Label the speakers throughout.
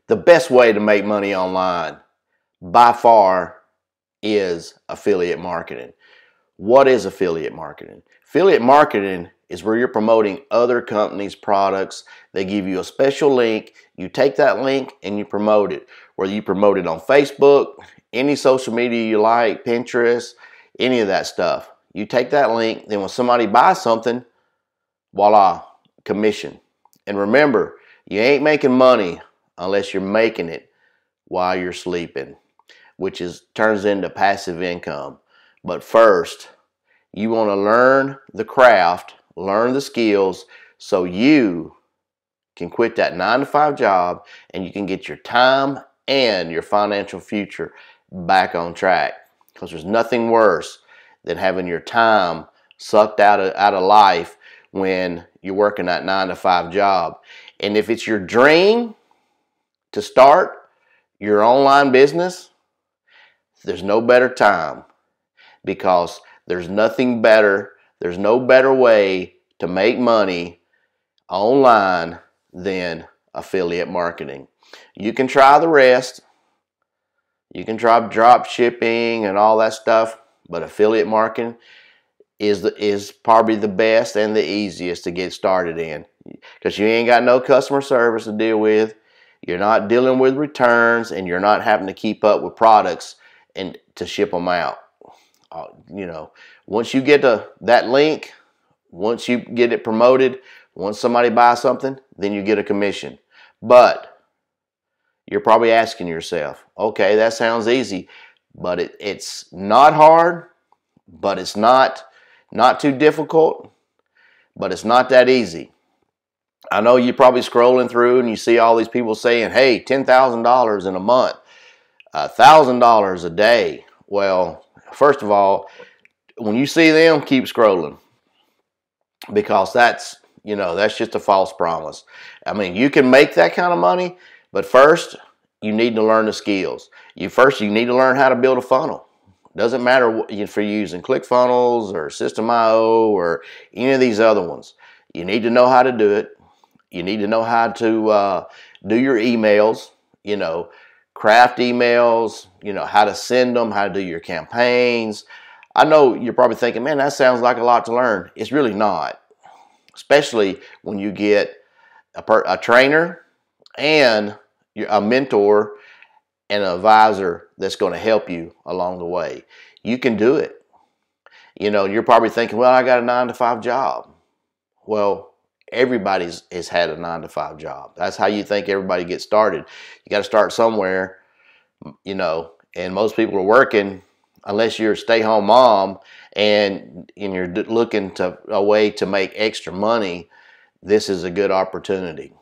Speaker 1: The best way to make money online by far is affiliate marketing. What is affiliate marketing? Affiliate marketing is where you're promoting other companies' products. They give you a special link. You take that link and you promote it. Whether you promote it on Facebook, any social media you like, Pinterest, any of that stuff. You take that link, then when somebody buys something, voila, commission. And remember, you ain't making money unless you're making it while you're sleeping, which turns into passive income. But first, you want to learn the craft, learn the skills, so you can quit that 9-to-5 job and you can get your time and your financial future back on track. Because there's nothing worse than having your time sucked out of life when you're working that 9-to-5 job. And if it's your dream to start your online business, there's no better time, because there's nothing better, there's no better way to make money online than affiliate marketing. You can try the rest. You can try drop shipping and all that stuff, but affiliate marketing is probably the best and the easiest to get started in, because you ain't got no customer service to deal with. You're not dealing with returns, and you're not having to keep up with products and to ship them out. You know, once you get that link, once you get it promoted, once somebody buys something, then you get a commission. But you're probably asking yourself, okay, that sounds easy, but it's not hard, but it's not too difficult, but it's not that easy. I know you're probably scrolling through and you see all these people saying, hey, $10,000 in a month, $1,000 a day. Well, first of all, when you see them, keep scrolling, because that's just a false promise. I mean, you can make that kind of money, but first you need to learn the skills. You need to learn how to build a funnel. Doesn't matter if you're using ClickFunnels or System.io or any of these other ones. You need to know how to do it. You need to know how to do your emails, craft emails, how to send them, how to do your campaigns. I know you're probably thinking, man, that sounds like a lot to learn. It's really not, especially when you get a trainer and a mentor and an advisor that's going to help you along the way. You can do it. You're probably thinking, well, I got a 9-to-5 job. Well, everybody has had a 9-to-5 job. That's how you think everybody gets started. You got to start somewhere, and most people are working, unless you're a stay-home mom and you're looking to a way to make extra money. This is a good opportunity.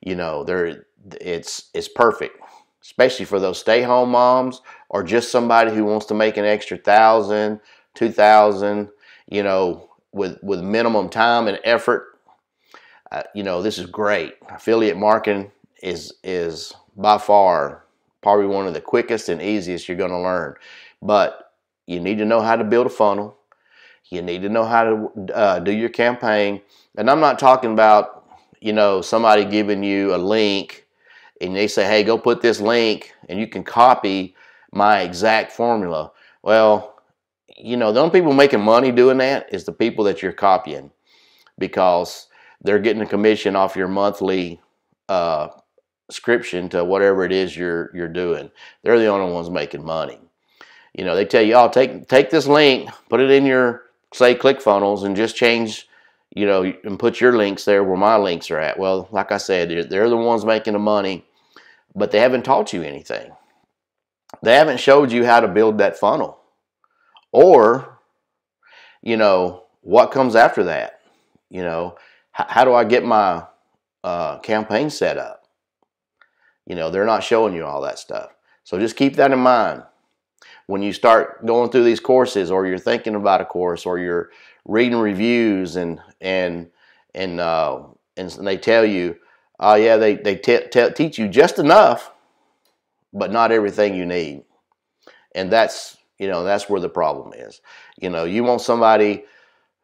Speaker 1: It's perfect, especially for those stay-home moms, or just somebody who wants to make an extra $1,000, $2,000, with minimum time and effort. This is great. Affiliate marketing is by far probably one of the quickest and easiest you're going to learn. But you need to know how to build a funnel. You need to know how to do your campaign. And I'm not talking about, somebody giving you a link and they say, hey, go put this link and you can copy my exact formula. Well, the only people making money doing that is the people that you're copying, because they're getting a commission off your monthly subscription to whatever it is you're doing. They're the only ones making money. They tell you, oh, take this link, put it in your, say, ClickFunnels, and just change, and put your links there where my links are at. Well, like I said, they're the ones making the money, but they haven't taught you anything. They haven't showed you how to build that funnel, or, what comes after that. How do I get my campaign set up? They're not showing you all that stuff. So just keep that in mind when you start going through these courses, or you're thinking about a course, or you're reading reviews and they tell you, oh yeah, they teach you just enough, but not everything you need. And that's where the problem is. You want somebody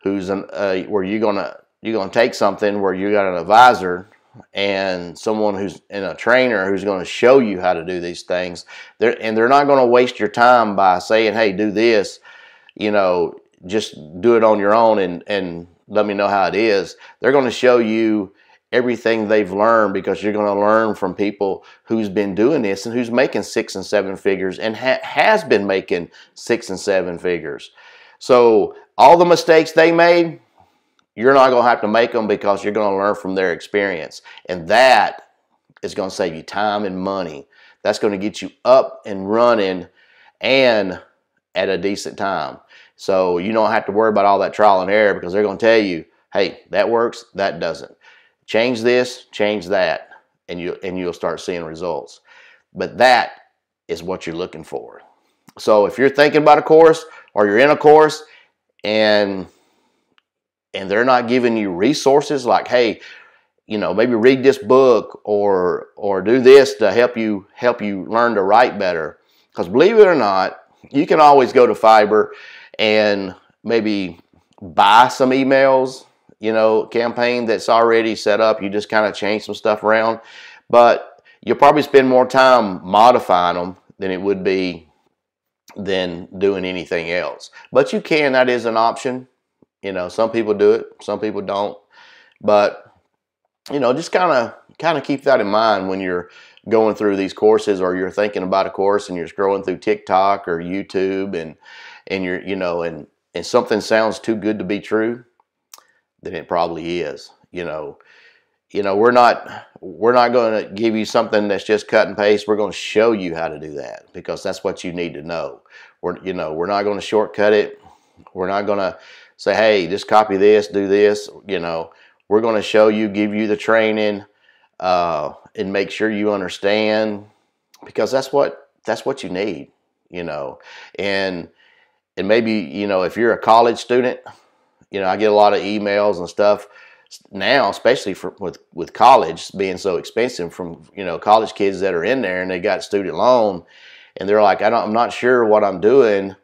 Speaker 1: who's where you're gonna take something where you got an advisor and someone who's in a trainer who's going to show you how to do these things. They're not going to waste your time by saying, hey, do this, you know, just do it on your own and let me know how it is. They're going to show you everything they've learned, because you're going to learn from people who's been doing this and who's making 6 and 7 figures and has been making 6 and 7 figures. So all the mistakes they made, you're not going to have to make them, because you're going to learn from their experience. And that is going to save you time and money. That's going to get you up and running and at a decent time. So you don't have to worry about all that trial and error, because they're going to tell you, hey, that works, that doesn't. Change this, change that, and you'll start seeing results. But that is what you're looking for. So if you're thinking about a course, or you're in a course and they're not giving you resources like, hey, you know, maybe read this book or do this to help you learn to write better. Because believe it or not, you can always go to Fiverr and maybe buy some emails, you know, campaign that's already set up. You just kind of change some stuff around, but you'll probably spend more time modifying them than it would be than doing anything else. But you can, that is an option. You know, some people do it, some people don't. But, you know, just kind of keep that in mind when you're going through these courses, or you're thinking about a course and you're scrolling through TikTok or YouTube and you're, you know, and something sounds too good to be true, then it probably is. You know, we're not going to give you something that's just cut and paste. We're going to show you how to do that, because that's what you need to know. We're not going to shortcut it. We're not going to say, hey, just copy this, do this. You know, we're going to show you, give you the training, and make sure you understand, because that's what you need. You know, and maybe, you know, if you're a college student, you know, I get a lot of emails and stuff now, especially with college being so expensive, from, you know, college kids that are in there and they got student loan, and they're like, I'm not sure what I'm doing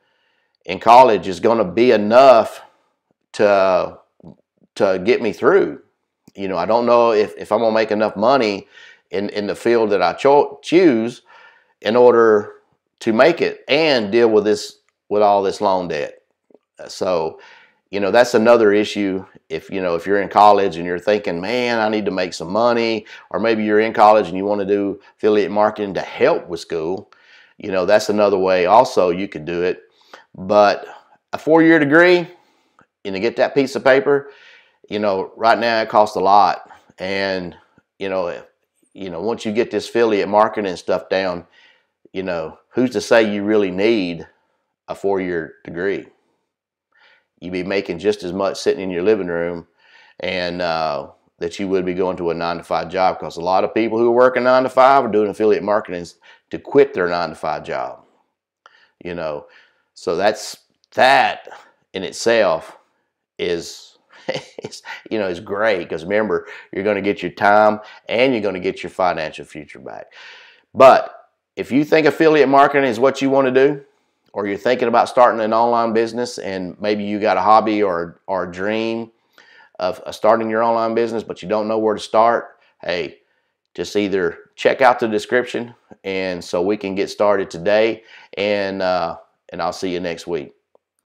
Speaker 1: in college is going to be enough to get me through. You know, I don't know if I'm going to make enough money in the field that I choose in order to make it and deal with all this loan debt. So, you know, that's another issue. If you're in college and you're thinking, man, I need to make some money, or maybe you're in college and you want to do affiliate marketing to help with school, you know, that's another way also you could do it. But a 4-year degree, and to get that piece of paper, you know, right now it costs a lot. And, you know, once you get this affiliate marketing stuff down, you know, who's to say you really need a 4-year degree? You'd be making just as much sitting in your living room, and that you would be going to a 9-to-5 job, because a lot of people who are working 9 to 5 are doing affiliate marketing to quit their 9-to-5 job. You know, so that in itself is you know, is great, because remember, you're going to get your time and you're going to get your financial future back. But if you think affiliate marketing is what you want to do, or you're thinking about starting an online business, and maybe you got a hobby or a dream of starting your online business, but you don't know where to start, hey, just either check out the description, and so we can get started today, and I'll see you next week.